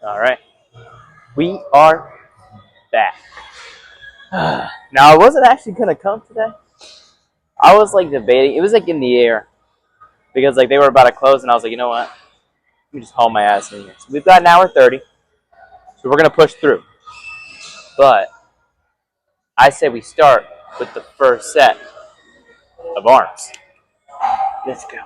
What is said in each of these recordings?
All right, we are back. Now, I wasn't actually gonna come today. I was like debating. It was like in the air because like they were about to close, and I was like, you know what? Let me just haul my ass in here. So we've got an hour 30, so we're gonna push through. But I say we start with the first set of arms. Let's go.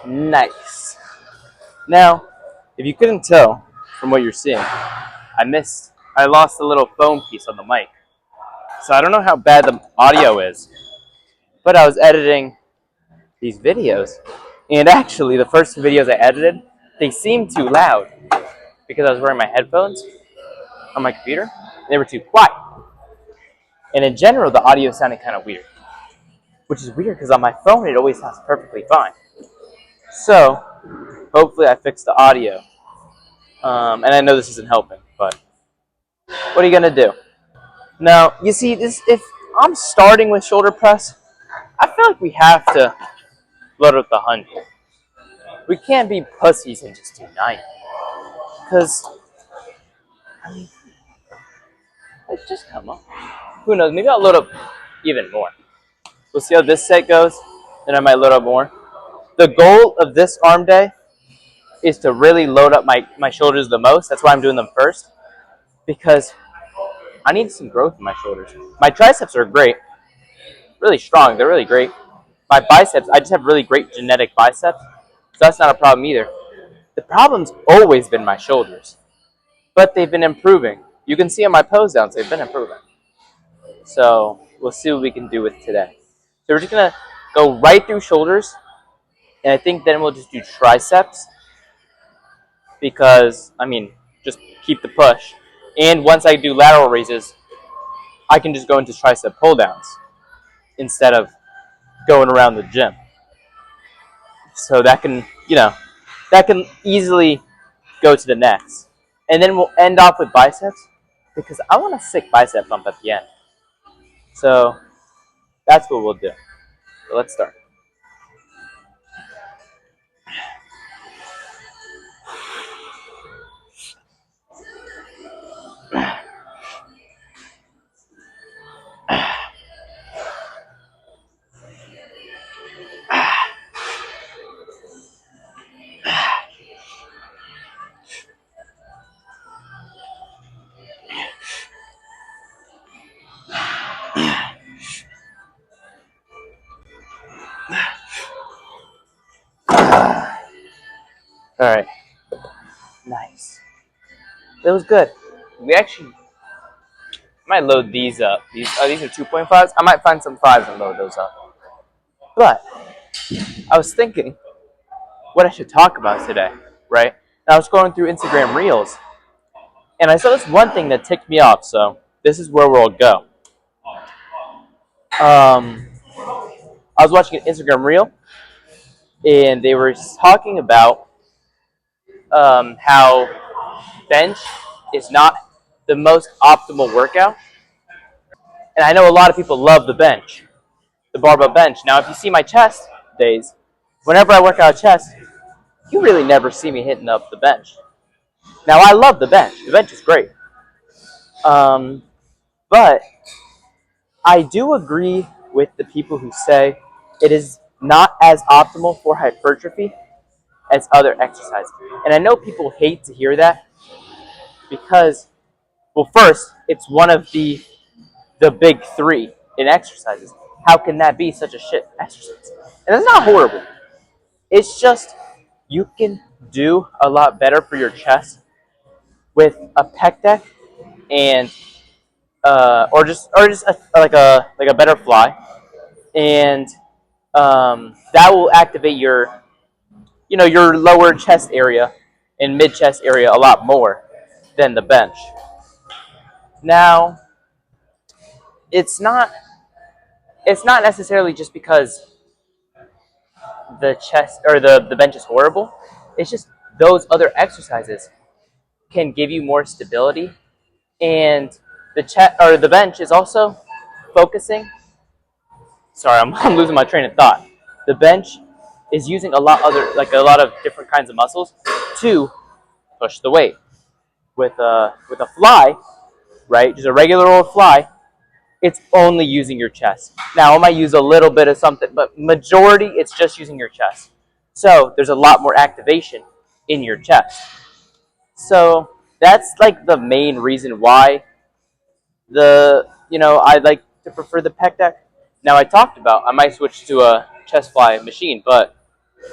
Nice. Now, if you couldn't tell from what you're seeing, I lost a little foam piece on the mic. So I don't know how bad the audio is, but I was editing these videos, and actually the first two videos I edited, they seemed too loud because I was wearing my headphones on my computer. They were too quiet. And in general, the audio sounded kind of weird, which is weird because on my phone it always sounds perfectly fine. So hopefully I fixed the audio. And I know this isn't helping, but what are you gonna do? Now, you see, if I'm starting with shoulder press, I feel like we have to load up the 100. We can't be pussies and just do 90. Because, I mean, let's just come on. Who knows? Maybe I'll load up even more. We'll see how this set goes, then I might load up more. The goal of this arm day is to really load up my shoulders the most. That's why I'm doing them first. Because I need some growth in my shoulders. My triceps are great. Really strong. They're really great. My biceps, I just have really great genetic biceps. So that's not a problem either. The problem's always been my shoulders. But they've been improving. You can see on my pose downs, they've been improving. So we'll see what we can do with today. So we're just going to go right through shoulders. And I think then we'll just do triceps. Because, I mean, just keep the push. And once I do lateral raises, I can just go into tricep pull downs instead of going around the gym. So that can, that can easily go to the next. And then we'll end off with biceps because I want a sick bicep bump at the end. So that's what we'll do. So let's start. All right. Nice. That was good. We actually might load these up. These are 2.5s. I might find some 5s and load those up. But I was thinking what I should talk about today, right? And I was going through Instagram Reels, and I saw this one thing that ticked me off. So this is where we'll go. I was watching an Instagram Reel, and they were talking about how bench is not the most optimal workout. And I know a lot of people love the bench, the barbell bench. Now, if you see my chest days, whenever I work out chest, you really never see me hitting up the bench. Now, I love the bench. The bench is great. But I do agree with the people who say it is not as optimal for hypertrophy as other exercises. And I know people hate to hear that because, well, first, it's one of the big three in exercises. How can that be such a shit exercise? And it's not horrible. It's just you can do a lot better for your chest with a pec deck and or just like a better fly, and that will activate your your lower chest area and mid chest area a lot more than the bench. Now, it's not it's not necessarily just because the chest or the bench is horrible. It's just those other exercises can give you more stability, and the bench is also focusing. Sorry, I'm losing my train of thought. The bench is using a lot of different kinds of muscles to push the weight. With a fly, right, just a regular old fly, it's only using your chest. Now, it might use a little bit of something, but majority, it's just using your chest. So there's a lot more activation in your chest. So that's like the main reason why I like to prefer the pec deck. Now I talked about I might switch to a chest fly machine, but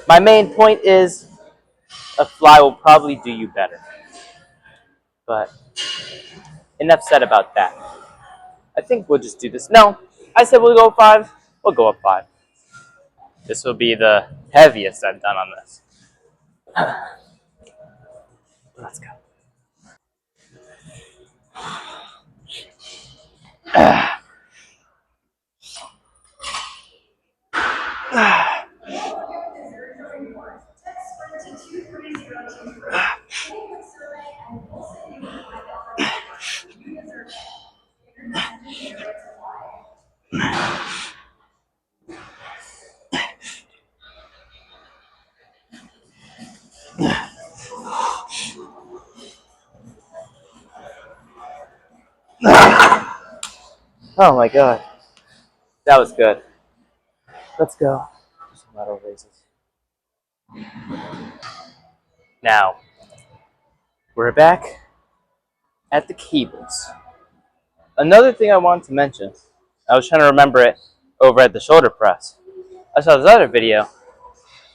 my main point is a fly will probably do you better. But enough said about that. I think we'll just do this. No, I said we'll go 5. We'll go up 5. This will be the heaviest I've done on this. Let's go. Oh my god. That was good. Let's go. Some lateral raises. Now, we're back at the cables. Another thing I wanted to mention, I was trying to remember it over at the shoulder press. I saw this other video,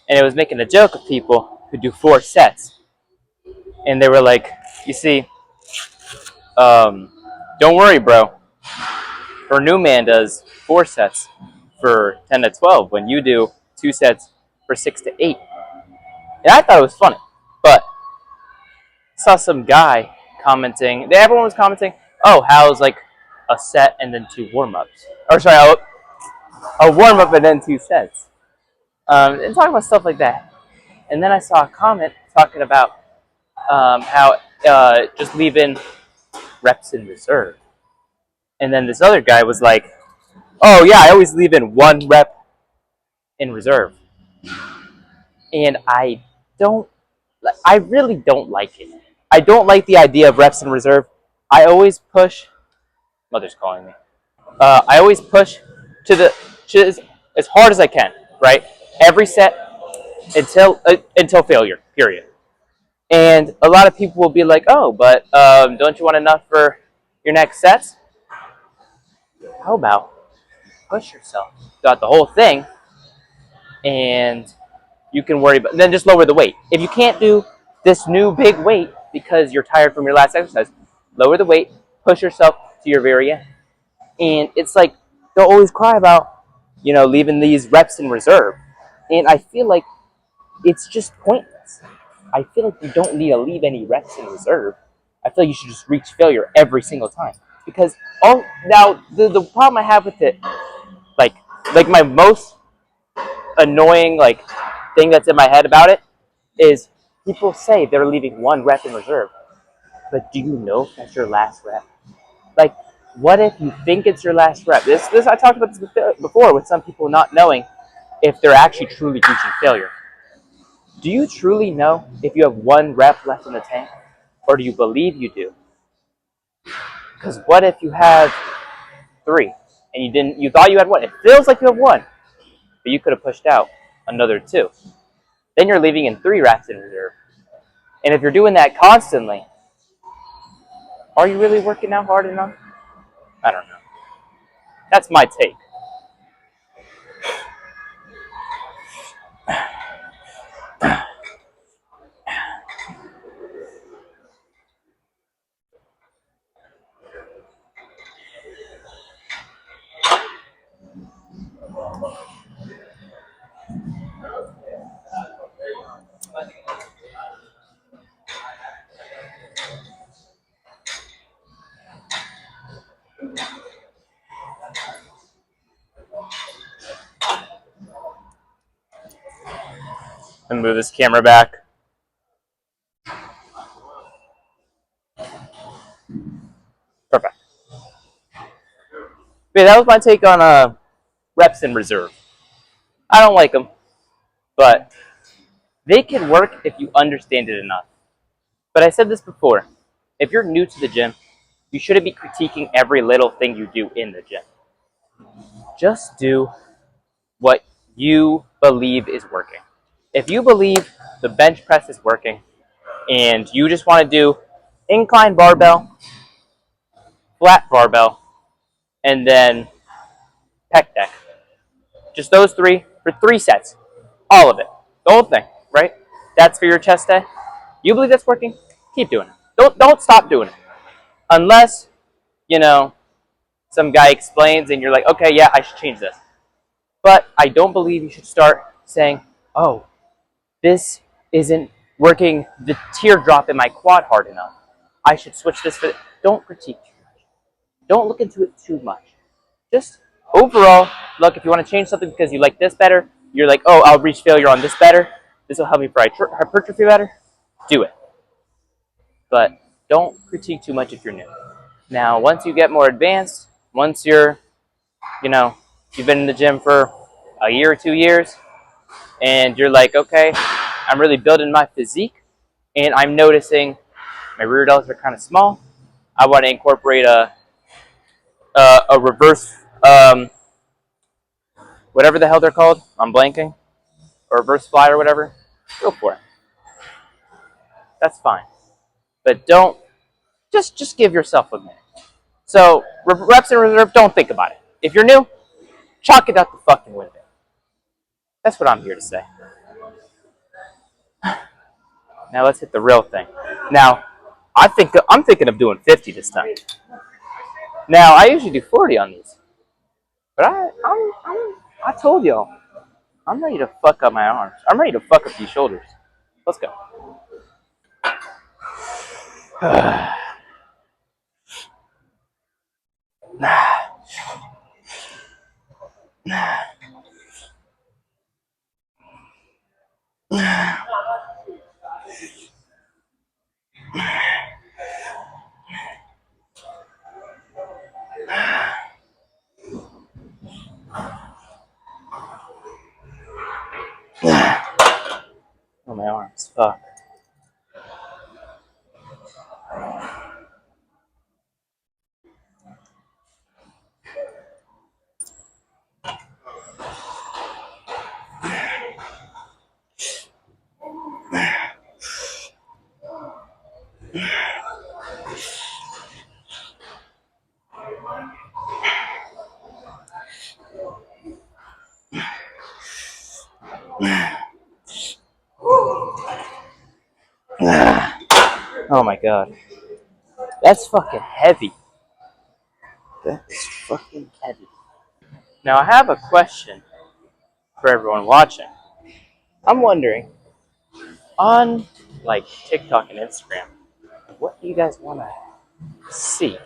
and it was making a joke of people who do 4 sets. And they were like, you see, don't worry, bro. Her new man does 4 sets for 10 to 12 when you do 2 sets for 6 to 8. And I thought it was funny, but I saw some guy commenting. Everyone was commenting, "Oh, how's like a set and then 2 warm-ups?" Or sorry, a warm-up and then 2 sets. And talking about stuff like that. And then I saw a comment talking about how just leaving reps in reserve. And then this other guy was like, "Oh yeah, I always leave in 1 rep in reserve." And I really don't like it. I don't like the idea of reps in reserve. I always push. Mother's calling me. I always push to as hard as I can, right? Every set until failure. Period. And a lot of people will be like, "Oh, but don't you want enough for your next sets?" How about push yourself throughout the whole thing, and you can worry about. Then just lower the weight. If you can't do this new big weight because you're tired from your last exercise, lower the weight, push yourself to your very end. And it's like they'll always cry about, leaving these reps in reserve. And I feel like it's just pointless. I feel like you don't need to leave any reps in reserve. I feel like you should just reach failure every single time. Because now the problem I have with it, like my most annoying thing that's in my head about it is people say they're leaving 1 rep in reserve. But do you know if that's your last rep? Like, what if you think it's your last rep? This I talked about this before with some people not knowing if they're actually truly reaching failure. Do you truly know if you have 1 rep left in the tank? Or do you believe you do? Because what if you have 3 and you thought you had 1? It feels like you have 1, but you could have pushed out another 2. Then you're leaving in 3 reps in reserve. And if you're doing that constantly, are you really working out hard enough? I don't know. That's my take. And move this camera back. Perfect. But yeah, that was my take on reps in reserve. I don't like them, but they can work if you understand it enough. But I said this before. If you're new to the gym, you shouldn't be critiquing every little thing you do in the gym. Just do what you believe is working. If you believe the bench press is working and you just want to do incline barbell, flat barbell, and then pec deck, just those three for 3 sets, all of it, the whole thing, right? That's for your chest day. You believe that's working? Keep doing it. Don't stop doing it. Unless, some guy explains and you're like, okay, yeah, I should change this. But I don't believe you should start saying, oh, this isn't working the teardrop in my quad hard enough. I should switch this for. Don't critique too much. Don't look into it too much. Just overall, look, if you want to change something because you like this better, you're like, oh, I'll reach failure on this better. This will help me for hypertrophy better. Do it. But don't critique too much if you're new. Now, once you get more advanced, once you've been in the gym for a year or 2 years, and you're like, okay, I'm really building my physique, and I'm noticing my rear delts are kind of small. I want to incorporate a reverse, whatever the hell they're called. I'm blanking. A reverse fly or whatever. Go for it. That's fine. But don't just give yourself a minute. So reps in reserve, don't think about it. If you're new, chalk it out the fucking window. That's what I'm here to say. Now let's hit the real thing. Now, I'm thinking of doing 50 this time. Now I usually do 40 on these, but I told y'all, I'm ready to fuck up my arms. I'm ready to fuck up these shoulders. Let's go. Oh, my arms. Fuck. Oh my god. That's fucking heavy. That is fucking heavy. Now I have a question for everyone watching. I'm wondering, on like TikTok and Instagram, what do you guys want to see?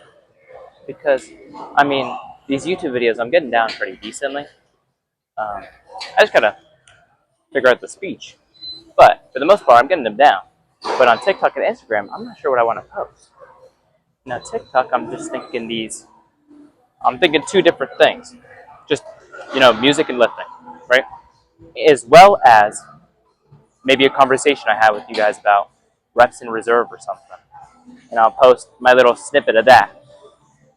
Because, I mean, these YouTube videos, I'm getting down pretty decently. I just gotta figure out the speech. But for the most part, I'm getting them down. But on TikTok and Instagram, I'm not sure what I want to post. Now, TikTok, I'm thinking two different things. Just, music and lifting, right? As well as maybe a conversation I had with you guys about reps in reserve or something. And I'll post my little snippet of that.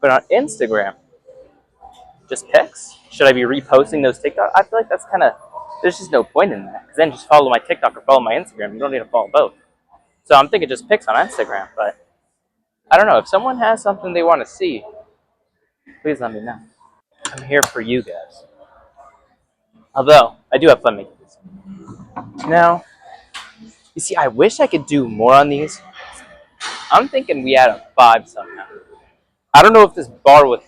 But on Instagram, just pics. Should I be reposting those TikTok? I feel like that's kind of, there's just no point in that. Because then just follow my TikTok or follow my Instagram. You don't need to follow both. So I'm thinking just pics on Instagram. But I don't know. If someone has something they want to see, please let me know. I'm here for you guys. Although, I do have fun making these. Now, you see, I wish I could do more on these. I'm thinking we add a 5 somehow. I don't know if this bar would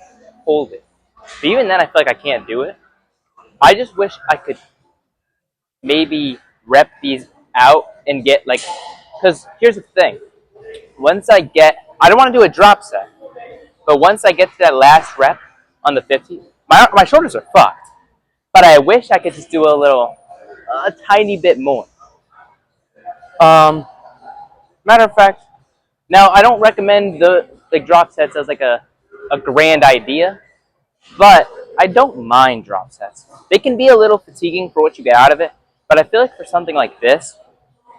hold it. But even then, I feel like I can't do it. I just wish I could maybe rep these out and get like, because here's the thing. I don't want to do a drop set, but once I get to that last rep on the 50, my shoulders are fucked. But I wish I could just do a tiny bit more. Matter of fact, now I don't recommend the like drop sets as like a grand idea, but I don't mind drop sets. They can be a little fatiguing for what you get out of it, but I feel like for something like this,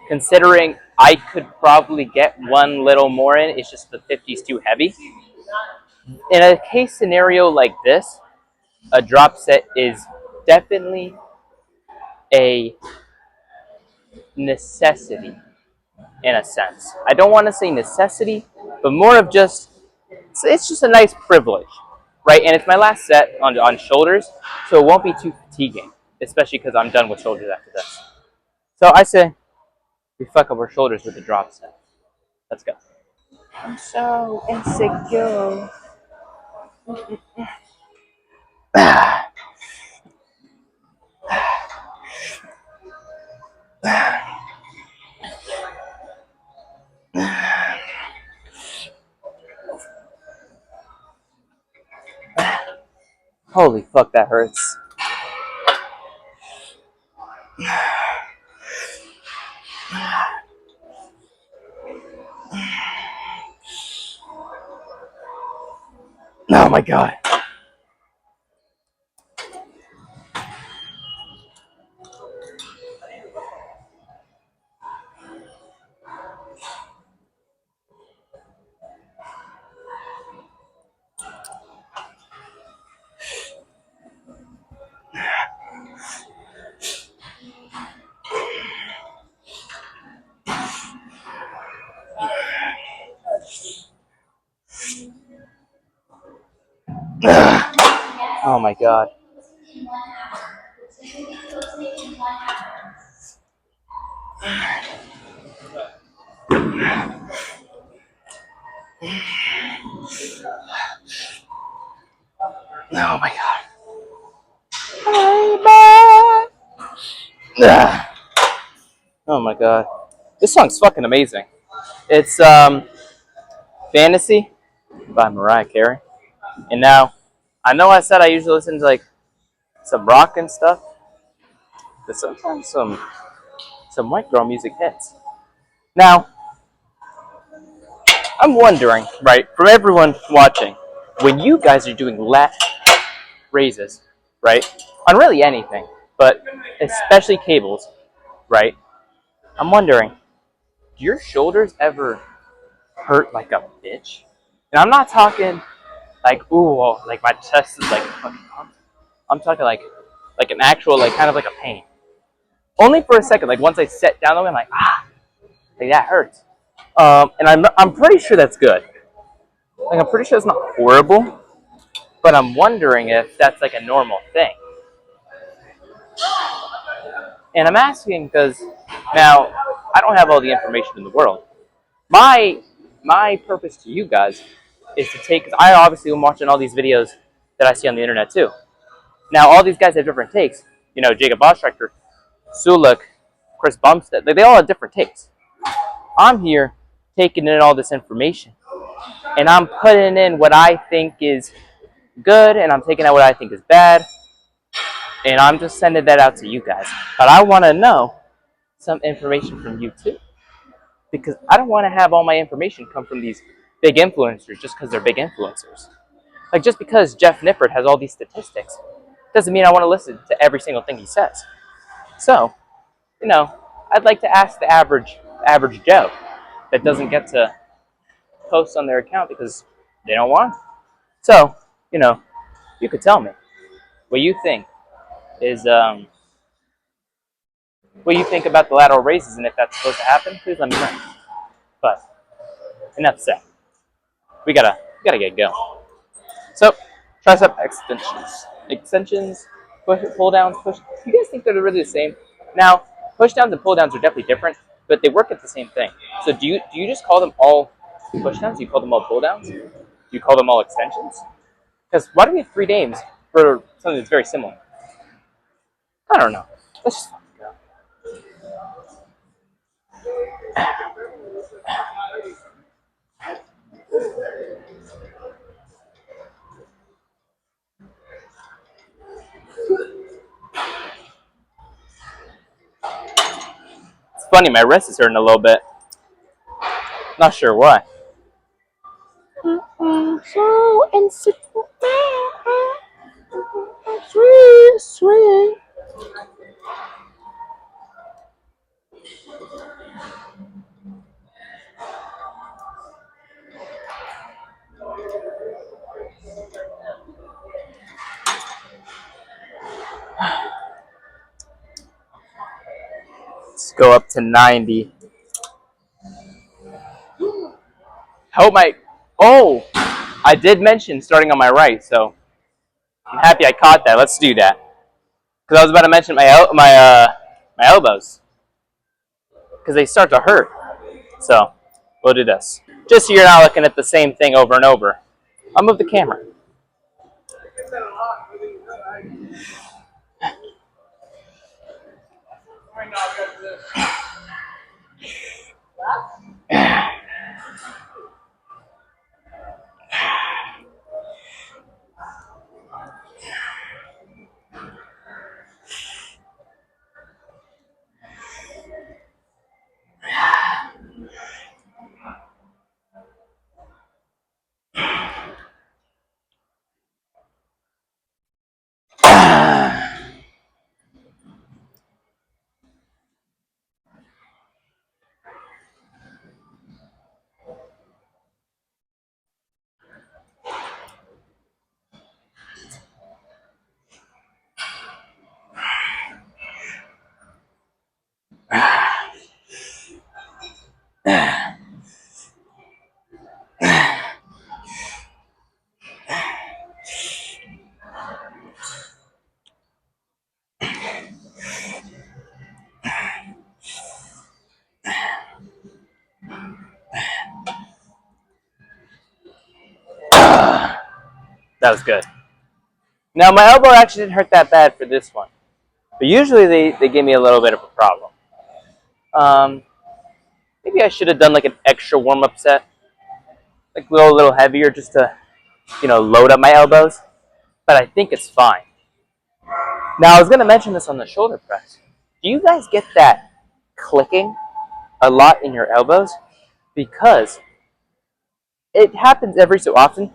considering I could probably get one little more in, it's just the 50's too heavy. In a case scenario like this, a drop set is definitely a necessity in a sense. I don't want to say necessity, but more of just it's just a nice privilege, right? And it's my last set on shoulders, so it won't be too fatiguing, especially because I'm done with shoulders after this. So I say we fuck up our shoulders with the drop set. Let's go. I'm so insecure. Holy fuck, that hurts. Oh my god. Oh my god. Oh my god. Oh my god. This song's fucking amazing. It's Fantasy by Mariah Carey. And now I know I said I usually listen to like some rock and stuff, but sometimes some white girl music hits. Now, I'm wondering, right, from everyone watching, when you guys are doing lat raises, right, on really anything, but especially cables, right, I'm wondering, do your shoulders ever hurt like a bitch? And I'm not talking like, ooh, like my chest is like fucking pumped. I'm talking like an actual, like kind of like a pain. Only for a second, like once I set down, I'm like, like that hurts. And I'm pretty sure that's good. Like I'm pretty sure it's not horrible, but I'm wondering if that's like a normal thing. And I'm asking because now I don't have all the information in the world. My my purpose to you guys is to take. Cause I obviously am watching all these videos that I see on the internet too. Now all these guys have different takes. You know, Jacob Ostracker, Suluk, Chris Bumstead. They all have different takes. I'm here taking in all this information, and I'm putting in what I think is good, and I'm taking out what I think is bad, and I'm just sending that out to you guys. But I want to know some information from you too, because I don't want to have all my information come from these big influencers just because they're big influencers. Like just because Jeff Nippert has all these statistics doesn't mean I want to listen to every single thing he says. So, you know, I'd like to ask the average Joe that doesn't get to post on their account because they don't want to. So, you know, you could tell me what you think is what you think about the lateral raises and if that's supposed to happen. Please let me know. But enough said. We gotta get going. So, tricep extensions. Extensions, pull downs, push. You guys think they're really the same? Now, push downs and pull downs are definitely different, but they work at the same thing. So do you just call them all push downs? Do you call them all pull downs? Do you call them all extensions? Because why do we have three names for something that's very similar? I don't know. Let's just go. It's funny, my wrist is hurting a little bit. Not sure why. So insecure. Sweet, sweet. Let's go up to 90. Hope my. Oh! I did mention starting on my right, so I'm happy I caught that. Let's do that. Because I was about to mention my elbows. Because they start to hurt. So, we'll do this. Just so you're not looking at the same thing over and over. I'll move the camera. That was good. Now, my elbow actually didn't hurt that bad for this one. But usually they give me a little bit of a problem. Maybe I should have done like an extra warm-up set. Like a little heavier just to, load up my elbows. But I think it's fine. Now, I was going to mention this on the shoulder press. Do you guys get that clicking a lot in your elbows? Because it happens every so often.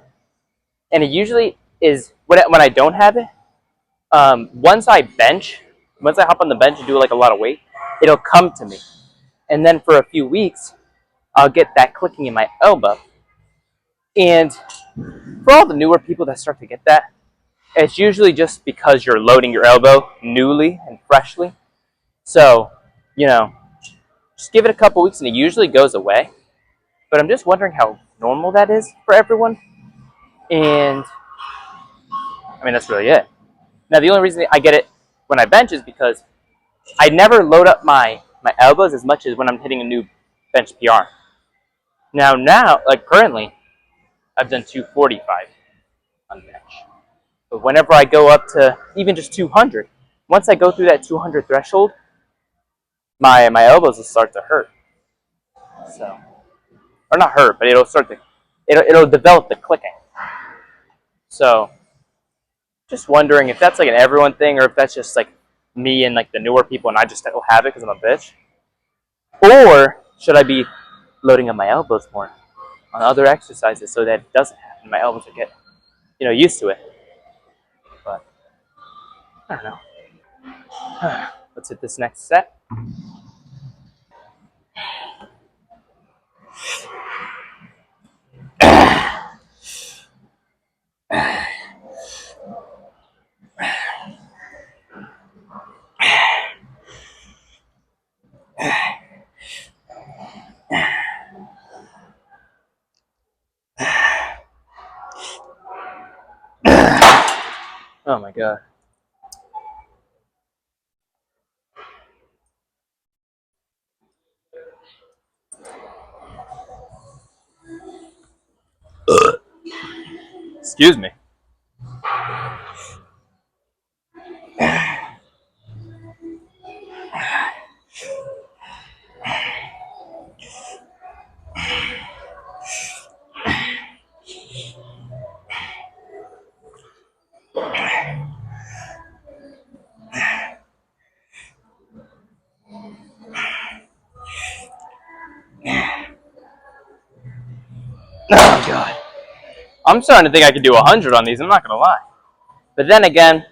And it usually is, when I don't have it, once I hop on the bench and do like a lot of weight, it'll come to me. And then for a few weeks, I'll get that clicking in my elbow. And for all the newer people that start to get that, it's usually just because you're loading your elbow newly and freshly. So, just give it a couple weeks and it usually goes away. But I'm just wondering how normal that is for everyone. And, that's really it. Now, the only reason I get it when I bench is because I never load up my elbows as much as when I'm hitting a new bench PR. Now, like currently, I've done 245 on bench. But whenever I go up to even just 200, once I go through that 200 threshold, my elbows will start to hurt. So, or not hurt, but it'll develop the clicking. So, just wondering if that's like an everyone thing or if that's just like me and like the newer people and I just don't have it because I'm a bitch. Or should I be loading up my elbows more on other exercises so that it doesn't happen? My elbows will get, used to it. But I don't know. Let's hit this next set. Oh my god. Excuse me. I'm starting to think I could do 100 on these, I'm not going to lie. But then again,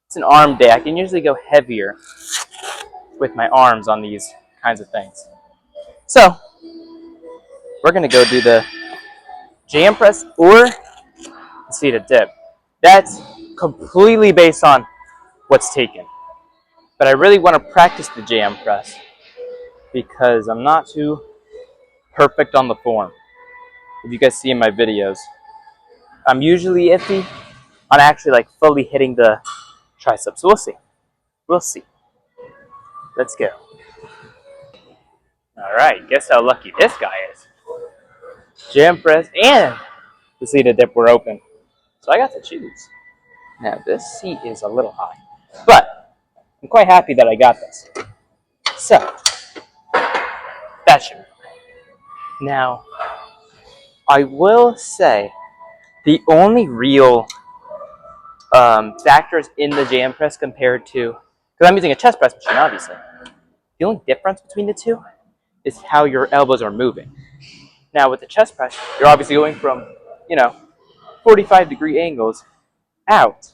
it's an arm day. I can usually go heavier with my arms on these kinds of things. So, we're going to go do the jam press or the seated dip. That's completely based on what's taken. But I really want to practice the jam press because I'm not too perfect on the form. If you guys see in my videos, I'm usually iffy on actually like fully hitting the triceps. So we'll see. We'll see. Let's go. All right, guess how lucky this guy is. Jam press and the seated dip were open. So I got to choose. Now this seat is a little high, but I'm quite happy that I got this. So that should be fine. Now I will say the only real factors in the jam press compared to, because I'm using a chest press machine obviously, the only difference between the two is how your elbows are moving. Now with the chest press, you're obviously going from, 45-degree angles out.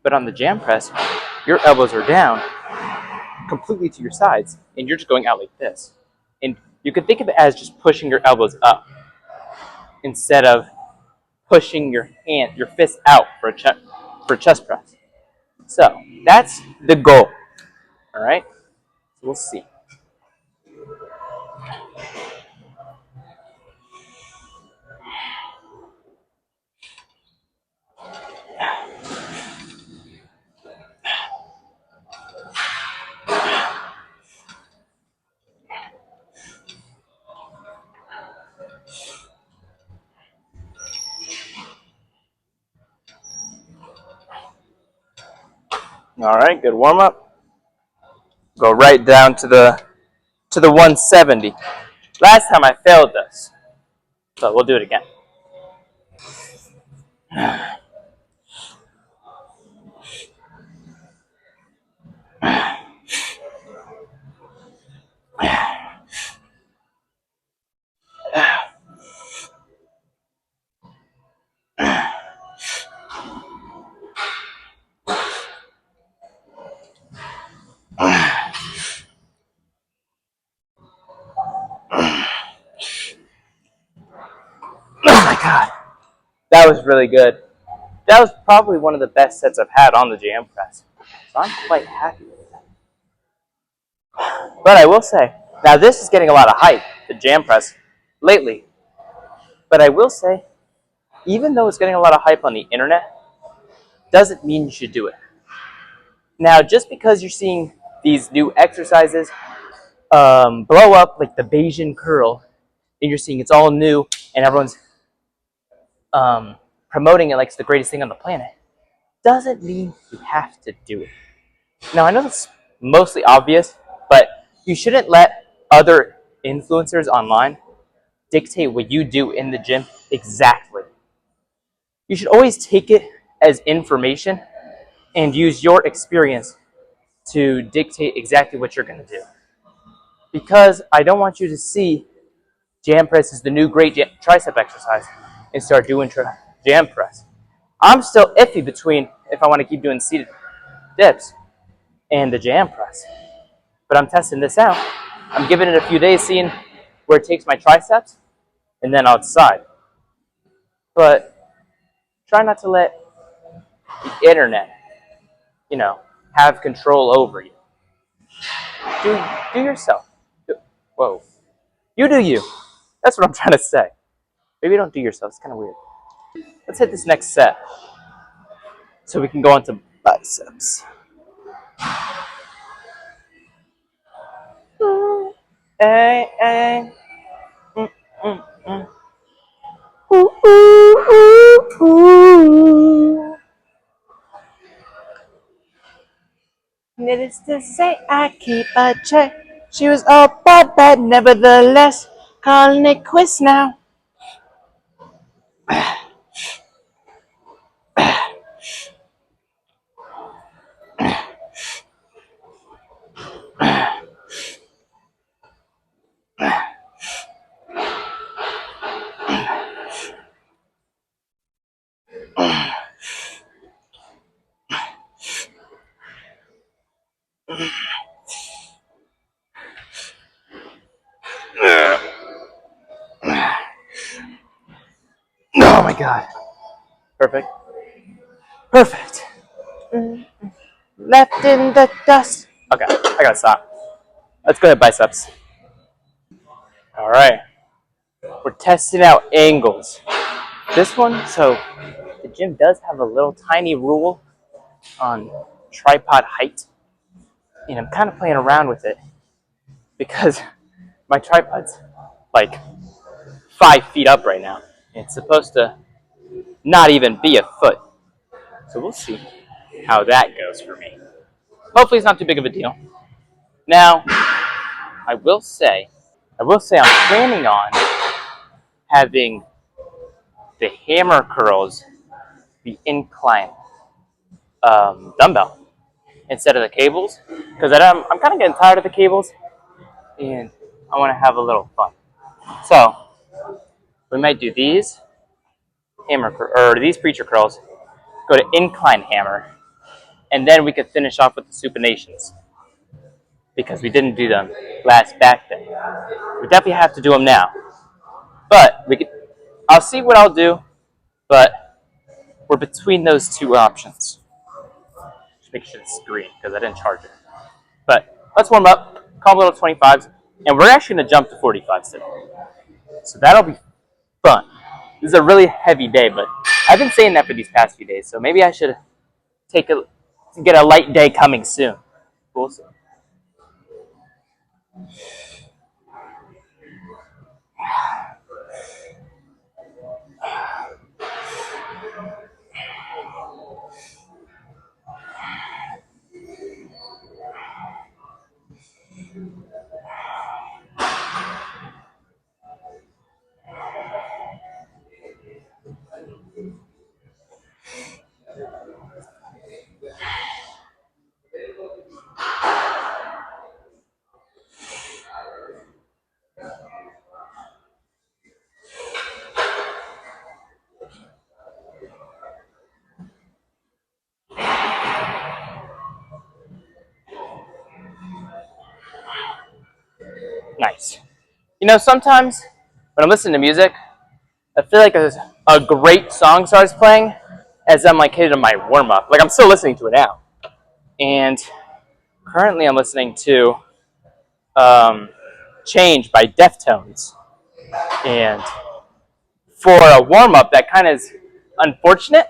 But on the jam press, your elbows are down completely to your sides, and you're just going out like this. And you can think of it as just pushing your elbows up instead of pushing your fist out for a chest press. So that's the goal. All right, so we'll see. All right, good warm up. Go right down to the 170. Last time I failed this, so we'll do it again. Oh my god, that was really good. That was probably one of the best sets I've had on the jam press. So I'm quite happy with that. But I will say, now this is getting a lot of hype, the jam press, lately. But I will say, even though it's getting a lot of hype on the internet, doesn't mean you should do it. Now, just because you're seeing these new exercises blow up like the Bayesian curl, and you're seeing it's all new and everyone's promoting it like it's the greatest thing on the planet, doesn't mean you have to do it. Now, I know it's mostly obvious, but you shouldn't let other influencers online dictate what you do in the gym exactly. You should always take it as information and use your experience to dictate exactly what you're going to do. Because I don't want you to see jam press is the new great tricep exercise and start doing jam press. I'm still iffy between if I want to keep doing seated dips and the jam press. But I'm testing this out. I'm giving it a few days, seeing where it takes my triceps, and then I'll decide. But try not to let the internet, have control over you. Do yourself. Whoa. You do you. That's what I'm trying to say. Maybe don't do yourself. It's kind of weird. Let's hit this next set so we can go on to biceps. Hey, hey. Mm, mm, mm. Ooh, ooh, ooh, ooh. Needless to say, I keep a check. She was all bad, but nevertheless, calling it quits now. Oh my god. Perfect. Perfect. Left in the dust. Okay, I gotta stop. Let's go ahead, biceps. Alright. We're testing out angles. This one, so the gym does have a little tiny rule on tripod height. And I'm kind of playing around with it because my tripod's like 5 feet up right now. It's supposed to not even be a foot. So we'll see how that goes for me. Hopefully it's not too big of a deal. Now, I will say I'm planning on having the hammer curls be incline dumbbell instead of the cables because I'm kind of getting tired of the cables and I want to have a little fun. So we might do these these preacher curls, go to incline hammer, and then we could finish off with the supinations because we didn't do them last back day. We definitely have to do them now, but I'll see what I'll do, but we're between those two options. Just make sure it's green because I didn't charge it. But let's warm up, call a little 25s, and we're actually going to jump to 45s today. So that'll be fun. This is a really heavy day, but I've been saying that for these past few days, so maybe I should get a light day coming soon. We'll see. Nice. You know, sometimes when I'm listening to music, I feel like a great song starts playing as I'm like hitting my warm up. Like I'm still listening to it now, and currently I'm listening to "Change" by Deftones, and for a warm up, that kind of is unfortunate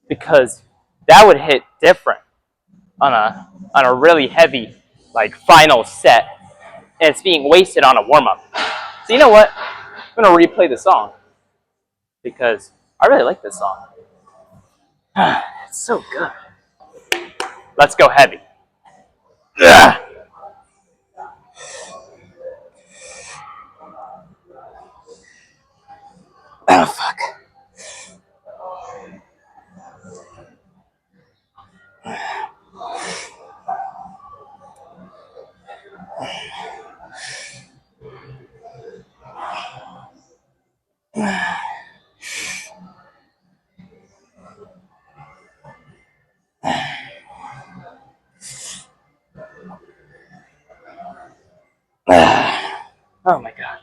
because that would hit different on a really heavy like final set, and it's being wasted on a warm up. So you know what? I'm gonna replay the song because I really like this song. It's so good. Let's go heavy. Ugh. Oh fuck. Oh my god.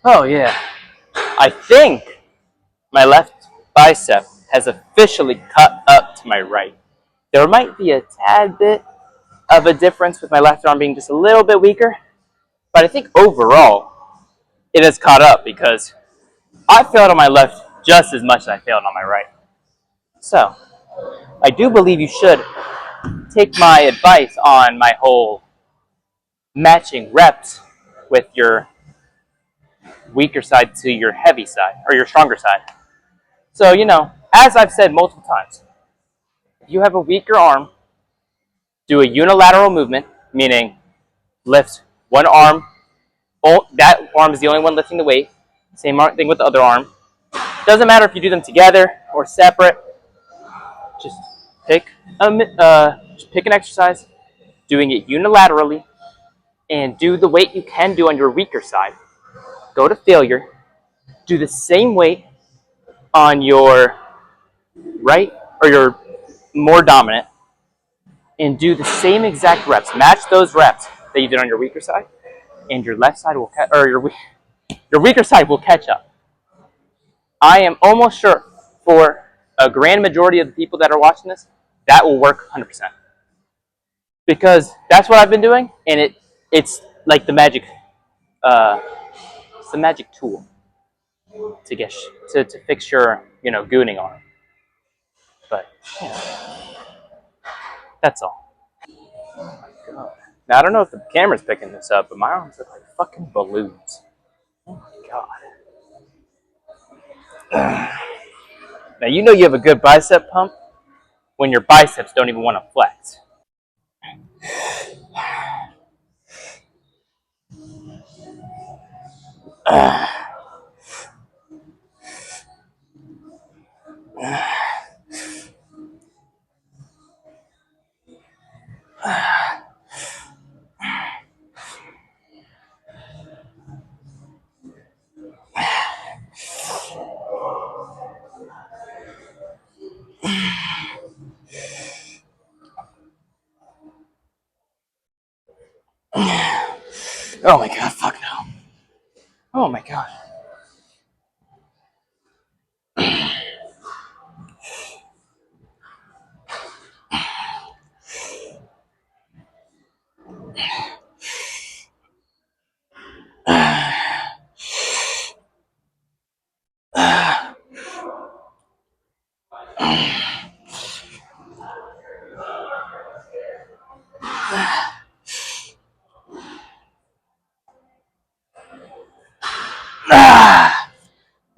Oh yeah. I think my left bicep has officially cut up to my right. There might be a tad bit of a difference with my left arm being just a little bit weaker, but I think overall it has caught up because I failed on my left just as much as I failed on my right. So, I do believe you should take my advice on my whole matching reps with your weaker side to your heavy side, or your stronger side. So, you know, as I've said multiple times, if you have a weaker arm do a unilateral movement, meaning lift one arm. That arm is the only one lifting the weight. Same thing with the other arm. Doesn't matter if you do them together or separate. Just pick pick an exercise, doing it unilaterally, and do the weight you can do on your weaker side. Go to failure. Do the same weight on your right or your more dominant, and do the same exact reps. Match those reps that you did on your weaker side, and your left side will or your weaker side will catch up. I am almost sure for a grand majority of the people that are watching this, that will work 100%. Because that's what I've been doing, and it's like the magic, it's the magic tool to get to fix your gooning arm. But that's all. Oh my god! Now I don't know if the camera's picking this up, but my arms look like fucking balloons. Oh my god! Now you know you have a good bicep pump when your biceps don't even want to flex. Oh my god! Fuck no! Oh my god!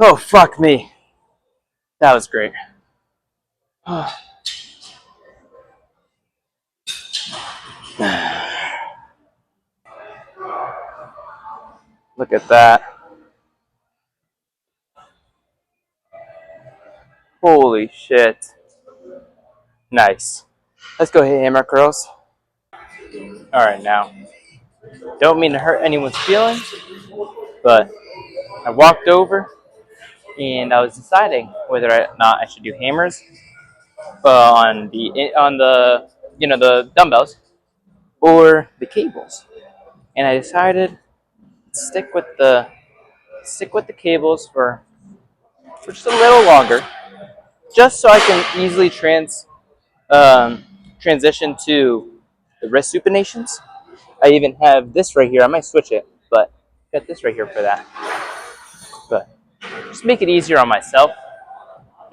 Oh fuck me! That was great. Look at that. Holy shit. Nice. Let's go hit hammer curls. Alright, now, don't mean to hurt anyone's feelings, but I walked over and I was deciding whether or not I should do hammers on the the dumbbells or the cables. And I decided to stick with the cables for just a little longer, just so I can easily transition to the wrist supinations. I even have this right here. I might switch it, but got this right here for that. But just make it easier on myself.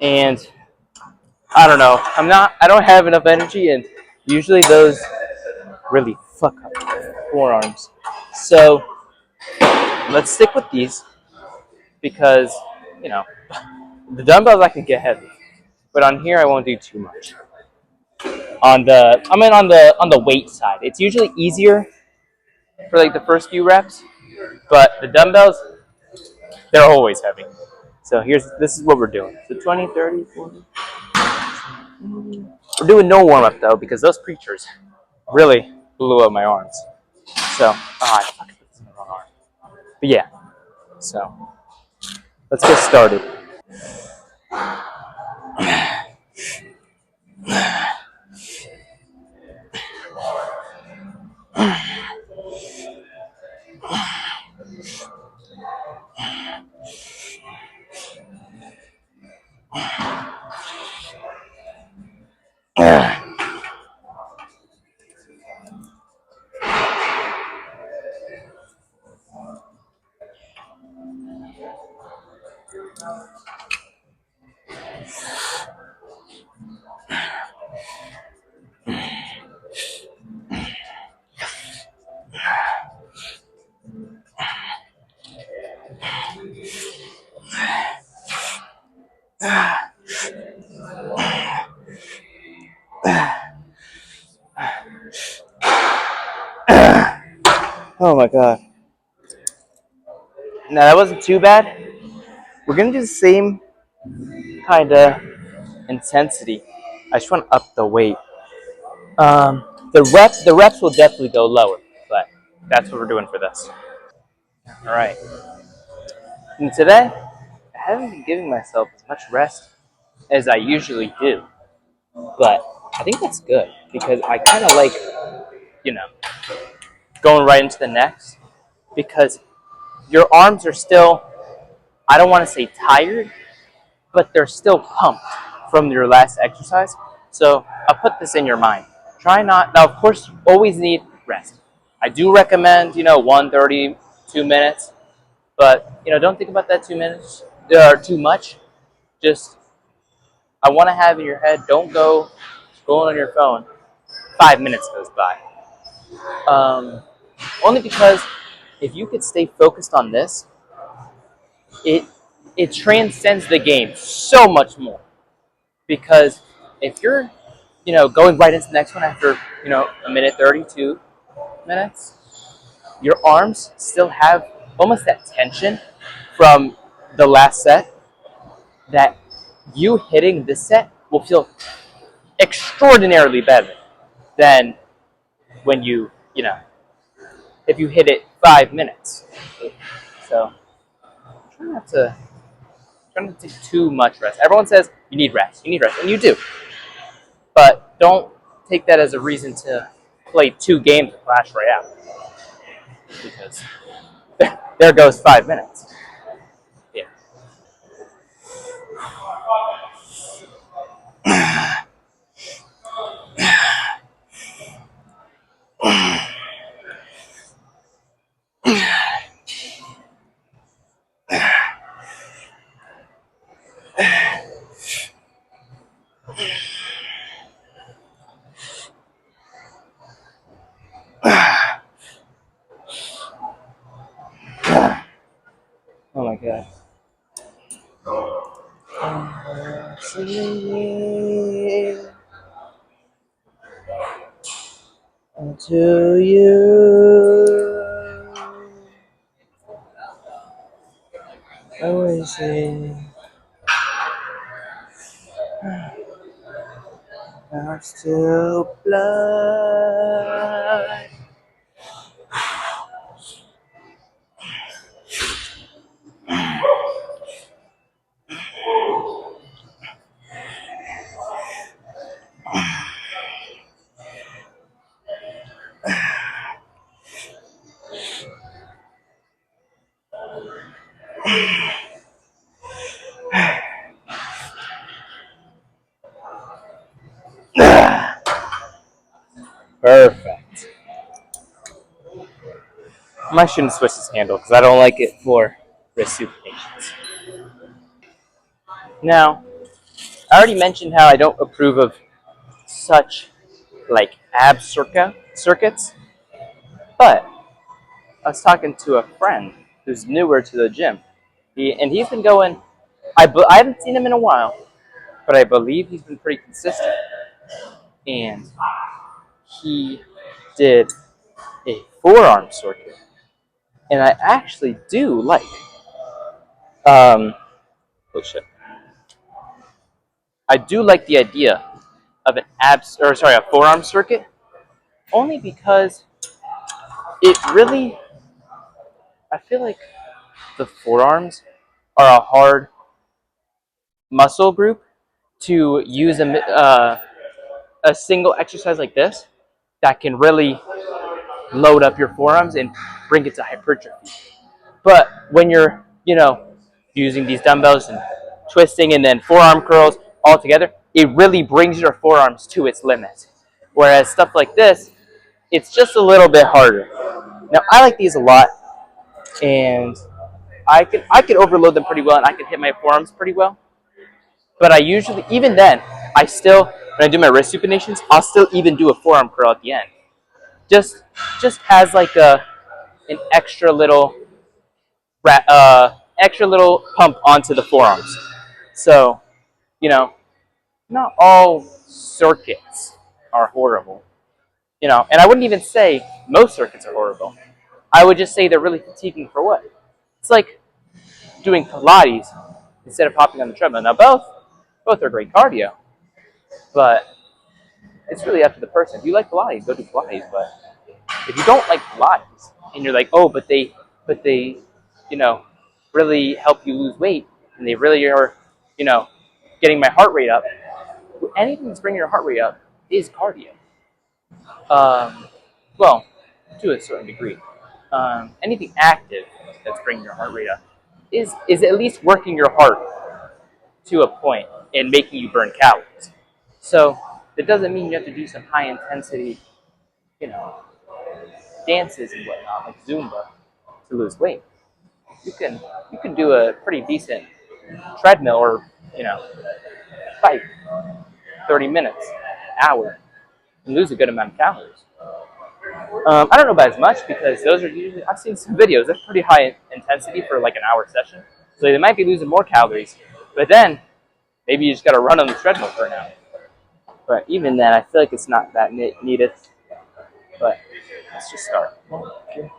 And I don't know. I don't have enough energy, and usually those really fuck up forearms. So let's stick with these because the dumbbells I can get heavy, but on here I won't do too much. On the weight side, it's usually easier for like the first few reps, but the dumbbells, they're always heavy. So this is what we're doing. So 20, 30, 40. We're doing no warm up though because those preachers really blew up my arms. So I fucking put this in the wrong arm. But yeah. So let's get started. Oh my god. Now that wasn't too bad. We're gonna do the same kind of intensity. I just want to up the weight. The reps will definitely go lower, but that's what we're doing for this. All right. And today, I haven't been giving myself as much rest as I usually do, but I think that's good because I kind of like, you know, going right into the next because your arms are still, I don't want to say tired, but they're still pumped from your last exercise. So I'll put this in your mind. Try not, now of course, you always need rest. I do recommend, 1:30, 2 minutes, but, don't think about that 2 minutes or too much. Just, I want to have in your head, don't go scrolling on your phone. 5 minutes goes by. Only because if you could stay focused on this, it it transcends the game so much more. Because if you're, going right into the next one after, a minute 32 minutes, your arms still have almost that tension from the last set that you hitting this set will feel extraordinarily better than when if you hit it 5 minutes. So try not to take too much rest. Everyone says you need rest, and you do. But don't take that as a reason to play 2 games of Clash Royale because there goes 5 minutes. Yeah. Oh my god. Until you always say I'm still blood. Perfect. I shouldn't switch this handle because I don't like it for wrist supinations. Now, I already mentioned how I don't approve of such like circuits, but I was talking to a friend who's newer to the gym. He's been going. I haven't seen him in a while, but I believe he's been pretty consistent. And he did a forearm circuit, and I actually do like. Um, oh shit. I do like the idea of a forearm circuit, only because it really. I feel like the forearms are a hard muscle group to use a single exercise like this that can really load up your forearms and bring it to hypertrophy. But when you're, using these dumbbells and twisting and then forearm curls all together, it really brings your forearms to its limit. Whereas stuff like this, it's just a little bit harder. Now I like these a lot, and I could overload them pretty well, and I can hit my forearms pretty well. But I usually, even then, I still when I do my wrist supinations, I'll still even do a forearm curl at the end. Just just as like an extra little pump onto the forearms. So, you know, not all circuits are horrible. And I wouldn't even say most circuits are horrible. I would just say they're really fatiguing for what? It's like doing Pilates instead of hopping on the treadmill. Now both are great cardio, but it's really up to the person. If you like Pilates, go do Pilates. But if you don't like Pilates and you're like, oh, but they, really help you lose weight and they really are, getting my heart rate up. Anything that's bringing your heart rate up is cardio. Well, to a certain degree. Anything active that's bringing your heart rate up is at least working your heart to a point and making you burn calories. So that doesn't mean you have to do some high intensity, dances and whatnot like Zumba to lose weight. You can do a pretty decent treadmill or bike, 30 minutes, hour, and lose a good amount of calories. I don't know about as much because those are usually, I've seen some videos, they're pretty high intensity for like an hour session. So they might be losing more calories, but then maybe you just got to run on the treadmill for an hour. But even then, I feel like it's not that needed. But let's just start. Okay.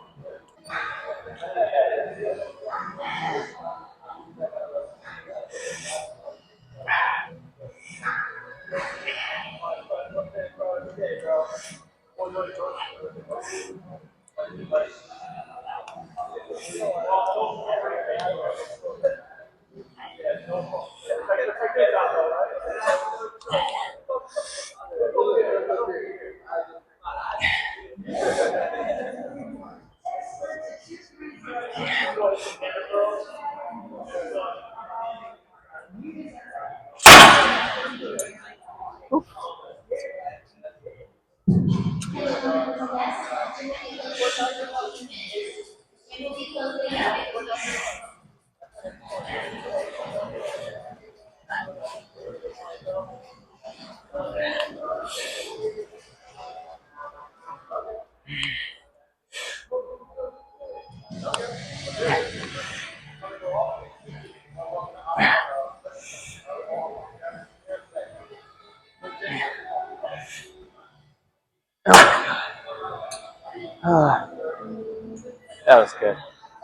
That was good.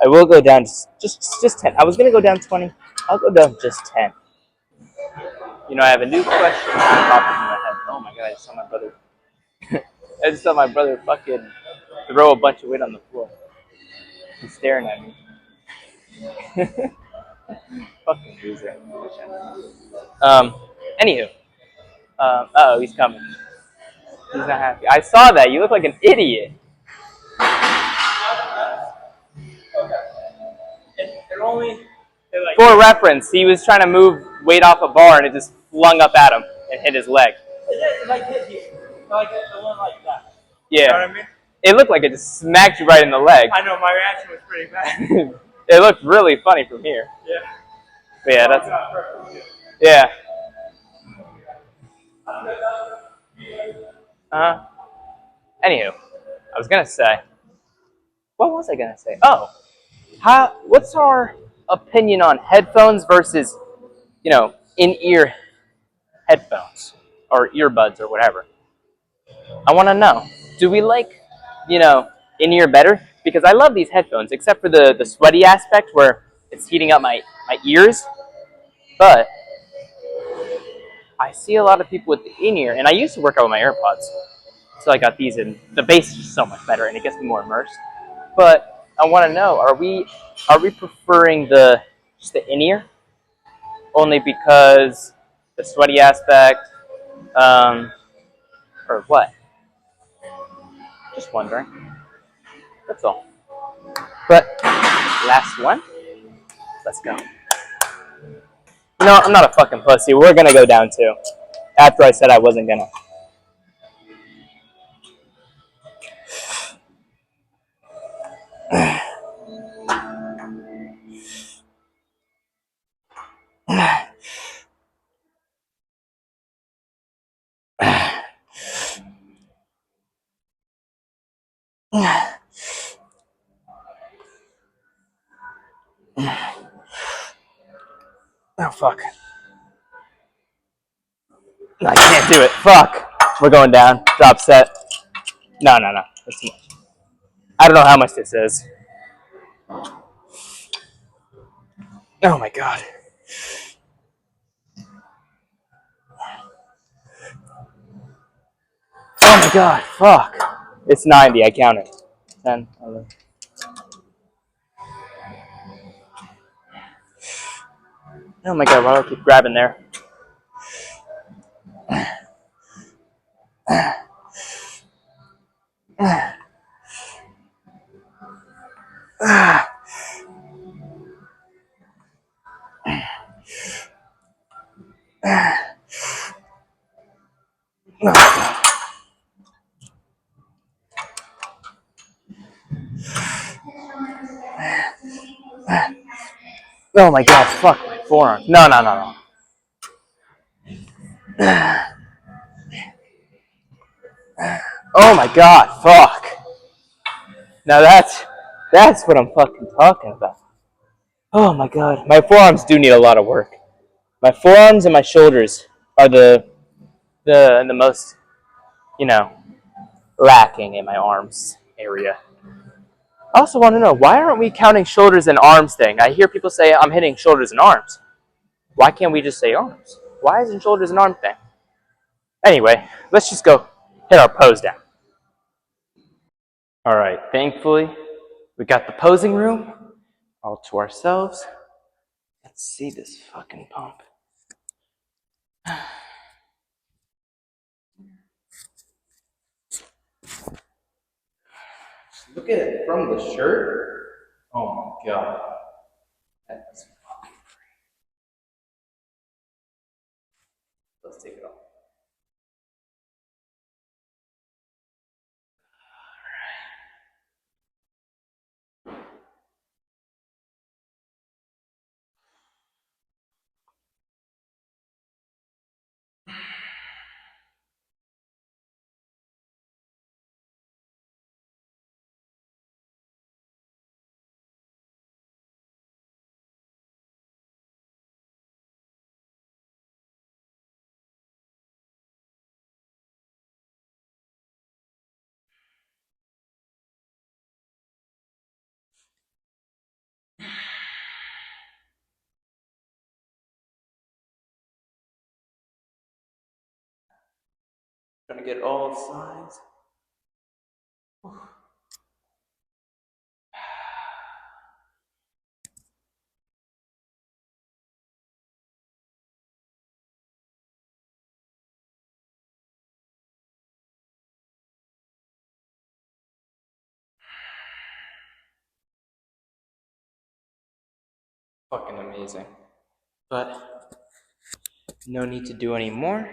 I will go down just 10. I was gonna go down 20. I'll go down just 10. I have a new question popping in my head. Oh my god! I just saw my brother. I just saw my brother fucking throw a bunch of weight on the floor. He's staring at me. Fucking loser. Anywho. Uh-oh, he's coming. He's not happy. I saw that. You look like an idiot. For reference, he was trying to move weight off a bar and it just flung up at him and hit his leg. Like hit you. Like the one like that. Yeah. You know what I mean? It looked like it just smacked you right in the leg. I know, my reaction was pretty bad. It looked really funny from here. Yeah. But yeah, that's... Yeah. Anywho, I was gonna say... What was I gonna say? Oh! What's our opinion on headphones versus, in-ear headphones? Or earbuds or whatever. I want to know. Do we like, in-ear better? Because I love these headphones, except for the sweaty aspect where it's heating up my ears. But I see a lot of people with the in-ear, and I used to work out with my AirPods. So I got these, and the bass is just so much better, and it gets me more immersed. But I want to know, are we preferring just the in-ear? Only because the sweaty aspect, or what? Just wondering. That's all. But last one. Let's go. No, I'm not a fucking pussy. We're gonna go down 2. After I said I wasn't gonna. Oh, fuck. No, I can't do it. Fuck. We're going down. Drop set. No. That's too much. I don't know how much this is. Oh my god. Oh my god, fuck. It's 90, I counted. 10, 11. Oh my god, why do I keep grabbing there? Oh my god, fuck my forearm. No, no, no, no. Oh my god, fuck. Now that's what I'm fucking talking about. Oh my god, my forearms do need a lot of work. My forearms and my shoulders are the most, you know, lacking in my arms area. I also want to know, why aren't we counting shoulders and arms thing? I hear people say I'm hitting shoulders and arms. Why can't we just say arms? Why isn't shoulders and arm thing? Anyway, let's just go hit our pose down. All right, thankfully, we got the posing room all to ourselves. Let's see this fucking pump. Look at it from the shirt. Oh my god. That's fucking great. Let's take it off. Trying to get all sides. Fucking amazing. But no need to do any more.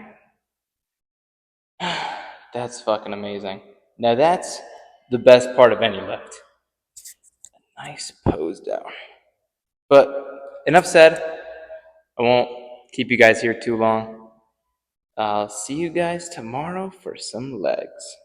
That's fucking amazing. Now that's the best part of any lift. A nice pose down. But enough said. I won't keep you guys here too long. I'll see you guys tomorrow for some legs.